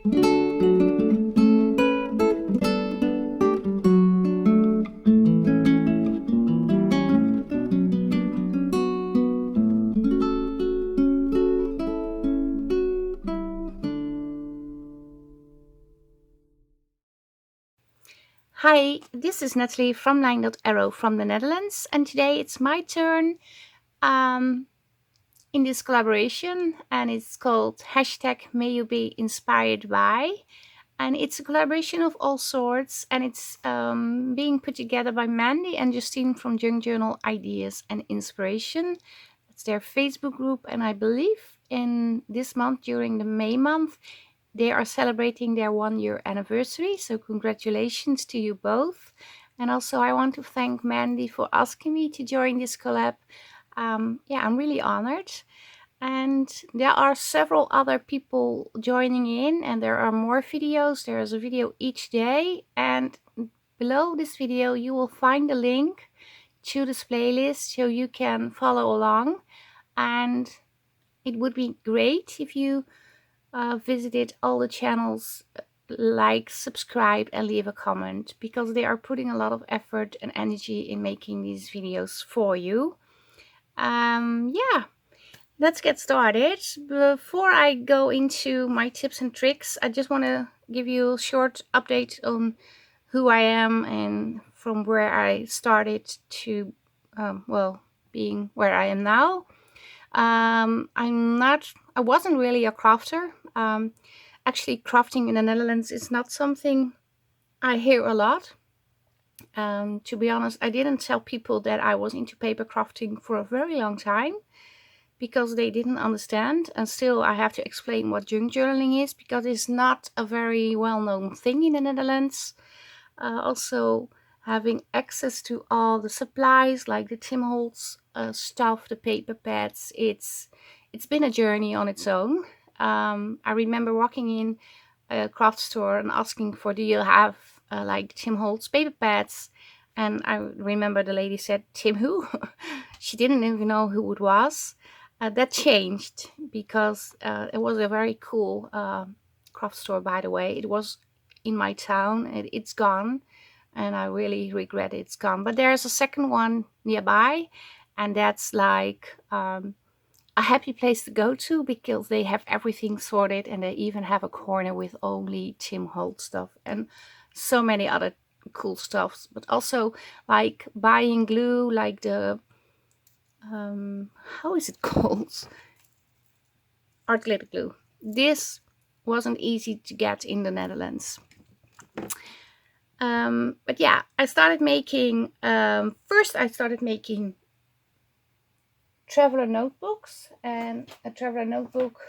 Hi, this is Natalie from LineDotArrow from the Netherlands, and today it's my turn in this collaboration, and it's called hashtag May You Be Inspired By, and it's a collaboration of all sorts, and it's being put together by Mandy and Justine from Junkjournal Ideas and Inspiration. It's their Facebook group, and I believe in this month, during the May month, they are celebrating their 1-year anniversary, so congratulations to you both. And also I want to thank Mandy for asking me to join this collab. Yeah, I'm really honored. And there are several other people joining in, and there are more videos. There is a video each day, and below this video you will find a link to this playlist so you can follow along. And it would be great if you visited all the channels, like, subscribe, and leave a comment, because they are putting a lot of effort and energy in making these videos for you. Yeah, let's get started. Before I go into my tips and tricks, I just want to give you a short update on who I am and from where I started to, well, being where I am now. I wasn't really a crafter. Actually, crafting in the Netherlands is not something I hear a lot. To be honest, I didn't tell people that I was into paper crafting for a very long time because they didn't understand. And still, I have to explain what junk journaling is, because it's not a very well-known thing in the Netherlands. Also, having access to all the supplies like the Tim Holtz stuff, the paper pads, it's been a journey on its own. I remember walking in a craft store and asking for, do you have like Tim Holtz paper pads? And I remember the lady said, Tim who? She didn't even know who it was. That changed because it was a very cool craft store, by the way. It was in my town. It's gone, and I really regret it's gone. But there's a second one nearby, and that's like a happy place to go to, because they have everything sorted, and they even have a corner with only Tim Holtz stuff and so many other cool stuff. But also like buying glue, like the how is it called? Art glitter glue. This wasn't easy to get in the Netherlands. But yeah, I started making, first I started making traveler notebooks, and a traveler notebook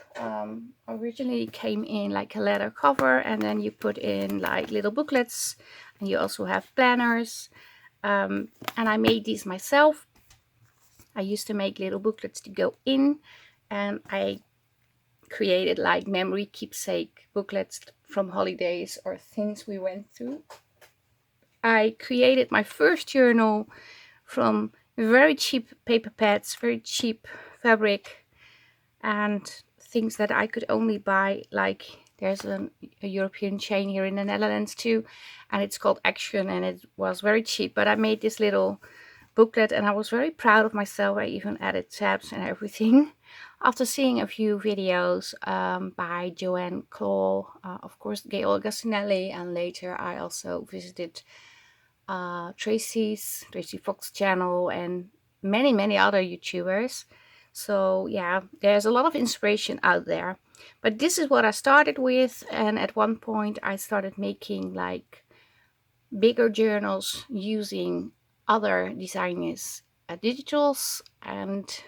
originally came in like a leather cover, and then you put in like little booklets, and you also have planners, and I made these myself. I used to make little booklets to go in, and I created like memory keepsake booklets from holidays or things we went through. I created my first journal from very cheap paper pads, very cheap fabric, and things that I could only buy. Like there's a European chain here in the Netherlands too, and it's called Action, and it was very cheap. But I made this little booklet, and I was very proud of myself. I even added tabs and everything. After seeing a few videos by Joanne Claw, of course, Gail Gassinelli, and later I also visited Tracie Fox channel and many other YouTubers. So yeah, there's a lot of inspiration out there. But this is what I started with, and at one point I started making like bigger journals using other designers' digitals, and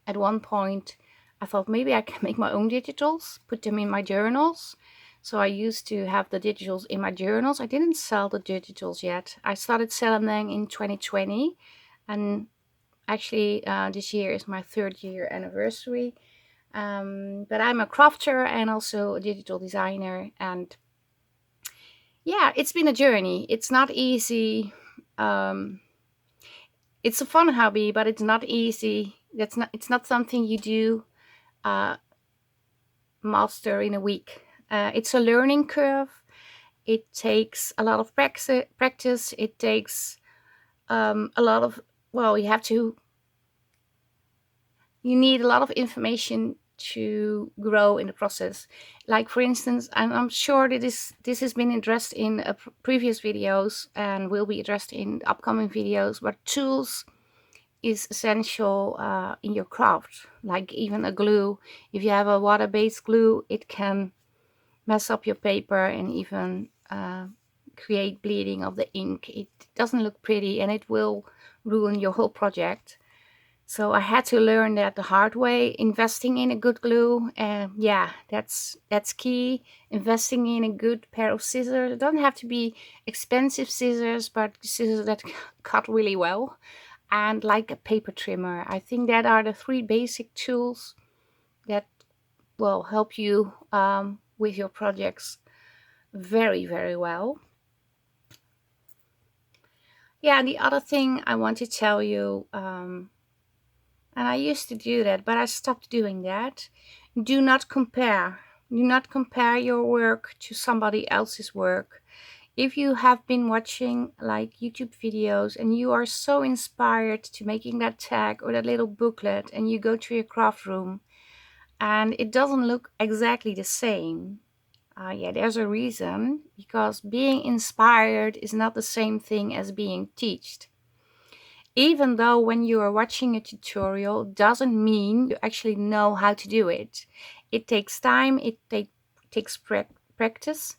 at one point I thought maybe I can make my own digitals, put them in my journals. So I used to have the digitals in my journals. I didn't sell the digitals yet. I started selling them in 2020, and actually this year is my 3rd year anniversary. But I'm a crafter and also a digital designer, and yeah, it's been a journey. It's not easy. It's a fun hobby, but it's not easy. It's not something you do master in a week. It's a learning curve. It takes a lot of practice. It takes a lot of, well, you need a lot of information to grow in the process. Like for instance, I'm sure that this has been addressed in previous videos and will be addressed in upcoming videos, but tools is essential in your craft. Like even a glue, if you have a water-based glue, it can mess up your paper and even create bleeding of the ink. It doesn't look pretty and it will ruin your whole project. So I had to learn that the hard way. Investing in a good glue, yeah, that's key. Investing in a good pair of scissors. It doesn't have to be expensive scissors, but scissors that cut really well. And like a paper trimmer. I think that are the 3 basic tools that will help you with your projects very, very well. Yeah, and the other thing I want to tell you, and I used to do that, but I stopped doing that. Do not compare. Do not compare your work to somebody else's work. If you have been watching like YouTube videos and you are so inspired to making that tag or that little booklet, and you go to your craft room and it doesn't look exactly the same, yeah, there's a reason, because being inspired is not the same thing as being taught. Even though when you are watching a tutorial doesn't mean you actually know how to do it. It takes time, it takes practice,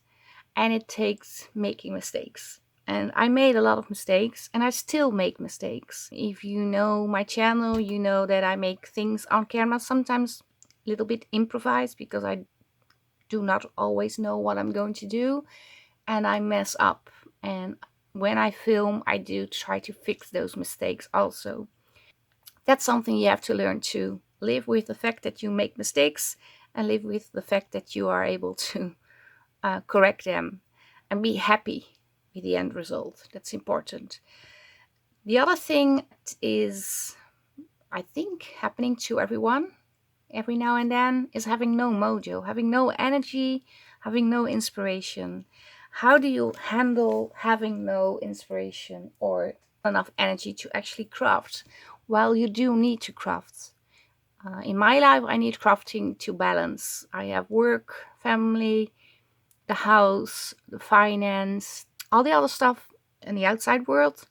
and it takes making mistakes. And I made a lot of mistakes and I still make mistakes. If you know my channel, you know that I make things on camera, sometimes a little bit improvised because I do not always know what I'm going to do and I mess up. And when I film, I do try to fix those mistakes also. That's something you have to learn to live with, the fact that you make mistakes, and live with the fact that you are able to correct them and be happy with the end result. That's important. The other thing is, I think, happening to everyone every now and then, is having no mojo, having no energy, having no inspiration. How do you handle having no inspiration or enough energy to actually craft? Well, you do need to craft. In my life, I need crafting to balance. I have work, family, the house, the finance, all the other stuff in the outside world,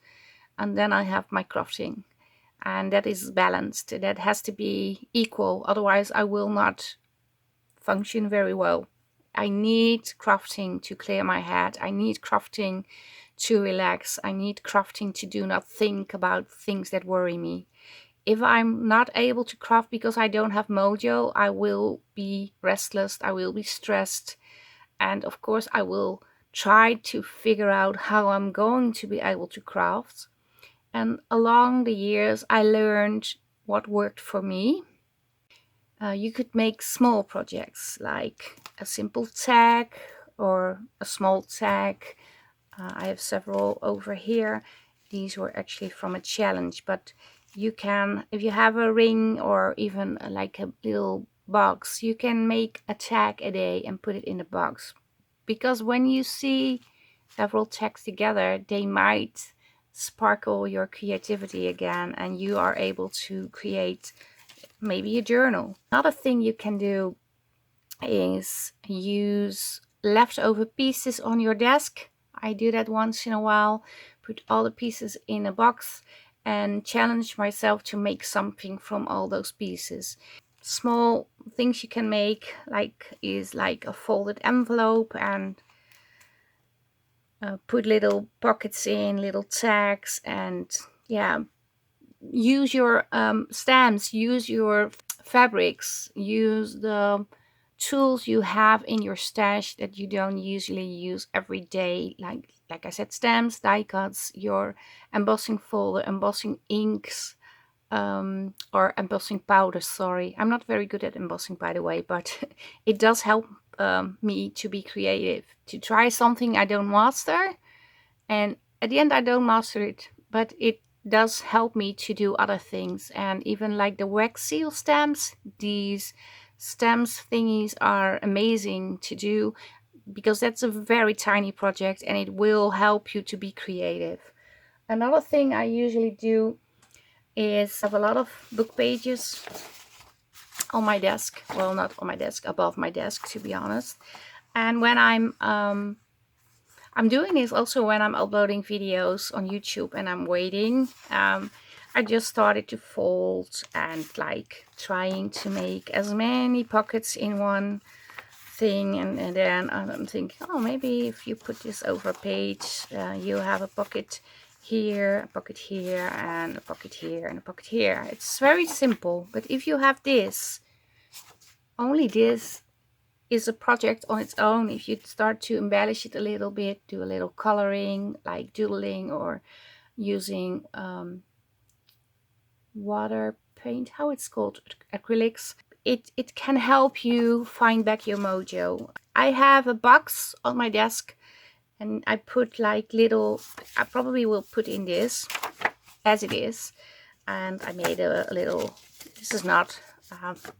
and then I have my crafting. And that is balanced. That has to be equal, otherwise I will not function very well. I need crafting to clear my head. I need crafting to relax. I need crafting to do not think about things that worry me. If I'm not able to craft because I don't have mojo, I will be restless, I will be stressed, and of course I will try to figure out how I'm going to be able to craft. And along the years I learned what worked for me. You could make small projects like a simple tag or a small tag. I have several over here. These were actually from a challenge, but you can, if you have a ring or even like a little box, you can make a tag a day and put it in the box. Because when you see several tags together, they might sparkle your creativity again and you are able to create maybe a journal. Another thing you can do is use leftover pieces on your desk. I do that once in a while, put all the pieces in a box and challenge myself to make something from all those pieces. Small things you can make is like a folded envelope and put little pockets in, little tags, and yeah, use your stamps, use your fabrics, use the tools you have in your stash that you don't usually use every day, like I said, stamps, die cuts, your embossing folder, embossing inks, or embossing powder. Sorry, I'm not very good at embossing, by the way, but it does help me to be creative, to try something I don't master, and at the end I don't master it, but it does help me to do other things. And even like the wax seal stamps, these stems thingies are amazing to do, because that's a very tiny project and it will help you to be creative. Another thing I usually do is have a lot of book pages on my desk. Well, not on my desk, above my desk, to be honest. And when I'm doing this also when I'm uploading videos on YouTube and I'm waiting. I just started to fold and like trying to make as many pockets in one thing, and then I'm thinking, oh, maybe if you put this over a page, you have a pocket here, a pocket here, and a pocket here, and a pocket here. It's very simple, but if you have this, only this is a project on its own. If you start to embellish it a little bit, do a little coloring, like doodling or using water paint, how it's called, acrylics, it can help you find back your mojo. I have a box on my desk and I put like little, I probably will put in this as it is, and I made a little, this is not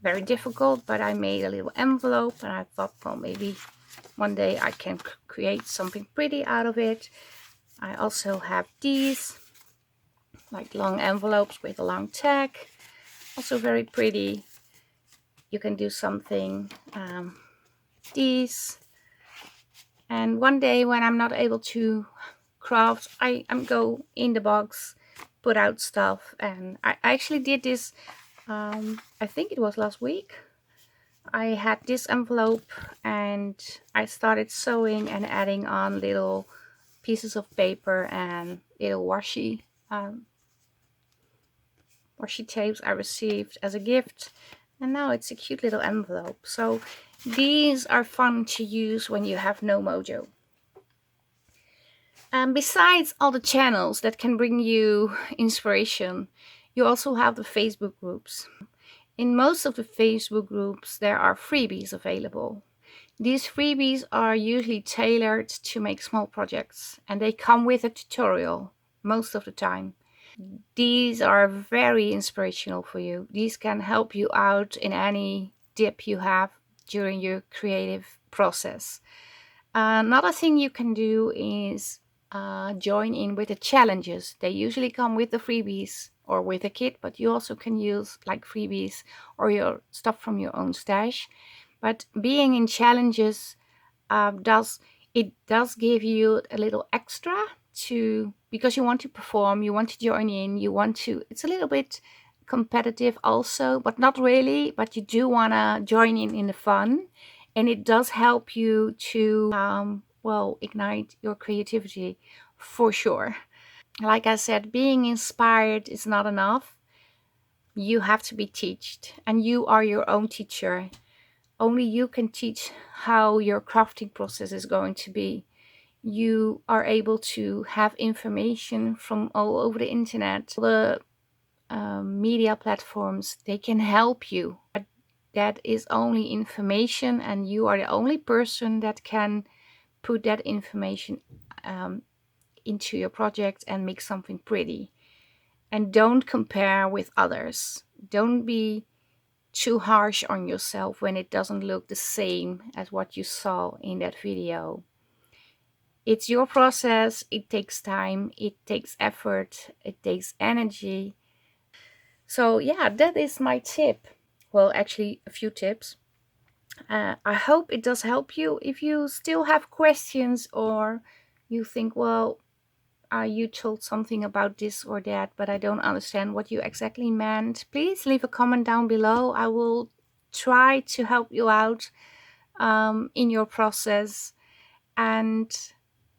very difficult, but I made a little envelope and I thought, well, maybe one day I can create something pretty out of it. I also have these like long envelopes with a long tag, also very pretty. You can do something, these, and one day when I'm not able to craft, I'm go in the box, put out stuff. And I actually did this, I think it was last week. I had this envelope and I started sewing and adding on little pieces of paper and little washi tapes I received as a gift, and now it's a cute little envelope. So these are fun to use when you have no mojo. And besides all the channels that can bring you inspiration, you also have the Facebook groups. In most of the Facebook groups there are freebies available. These freebies are usually tailored to make small projects, and they come with a tutorial most of the time. These are very inspirational for you. These can help you out in any dip you have during your creative process. Another thing you can do is join in with the challenges. They usually come with the freebies or with a kit, but you also can use like freebies or your stuff from your own stash. But being in challenges does give you a little extra, to because you want to perform, you want to join in, you want to, it's a little bit competitive also, but not really, but you do want to join in the fun, and it does help you to well, ignite your creativity for sure. Like I said, being inspired is not enough. You have to be taught, and you are your own teacher. Only you can teach how your crafting process is going to be. You are able to have information from all over the internet. The media platforms, they can help you. But that is only information, and you are the only person that can put that information into your project and make something pretty. And don't compare with others. Don't be too harsh on yourself when it doesn't look the same as what you saw in that video. It's your process, it takes time, it takes effort, it takes energy. So yeah, that is my tip. Well, actually a few tips. I hope it does help you. If you still have questions or you think, well, you told something about this or that, but I don't understand what you exactly meant, please leave a comment down below. I will try to help you out in your process. And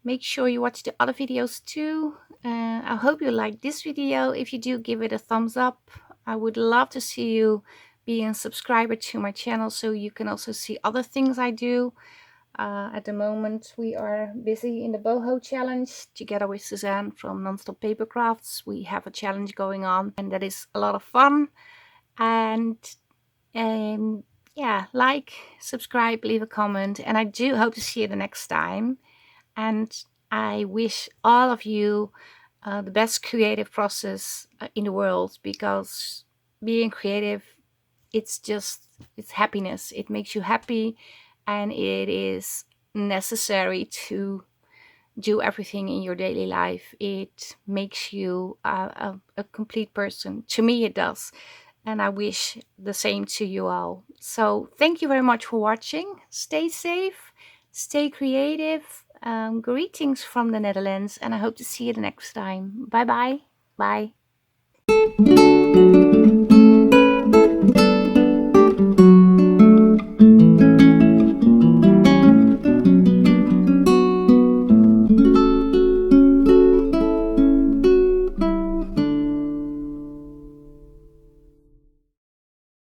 make sure you watch the other videos too. I hope you like this video. If you do, give it a thumbs up. I would love to see you be a subscriber to my channel so you can also see other things I do. At the moment we are busy in the boho challenge together with Suzanne from Nonstop Papercrafts. We have a challenge going on and that is a lot of fun. And yeah, like, subscribe, leave a comment, and I do hope to see you the next time. And I wish all of you the best creative process in the world, because being creative, it's just it's happiness. It makes you happy, and it is necessary to do everything in your daily life. It makes you a complete person. To me, it does. And I wish the same to you all. So thank you very much for watching. Stay safe, stay creative. Greetings from the Netherlands, and I hope to see you the next time. Bye bye. Bye.